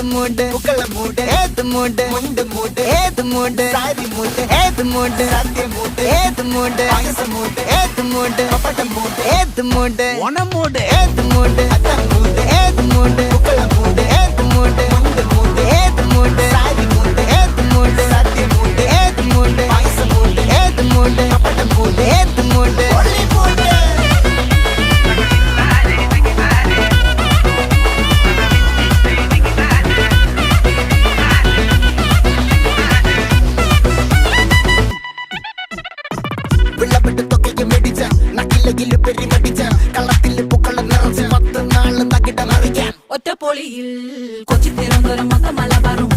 മൂട് പുക്കള മൂട് ഏത് മൂട് മുണ്ട് മൂട് ഏത് മൂട് സാരി മൂട് ഏത് മൂട് സദ്യ മൂട് ഏത് മൂട് പായസ മൂട് ഏത് മൂട് പപ്പടം മൂട് ഏത് മൂട് ഓണം മൂട് ഏത് മൂട് അത്തം മൂട് ഏത് മൂട് പുക്കള മൂട് ഏത് മൂട് മുണ്ട് മൂട് ഏത് മൂട് സാരി മൂട് ഏത് മൂട് സദ്യ മൂട് ഏത് മൂട് പായസ മൂട് ഏത് മൂട് പപ്പടം മൂട് ഏത് മൂട് ഒള്ളി മൂട് ഒറ്റപ്പൊളിയിൽ കൊച്ചി തിരുവനന്തപുരം മൊത്തം മലബാറും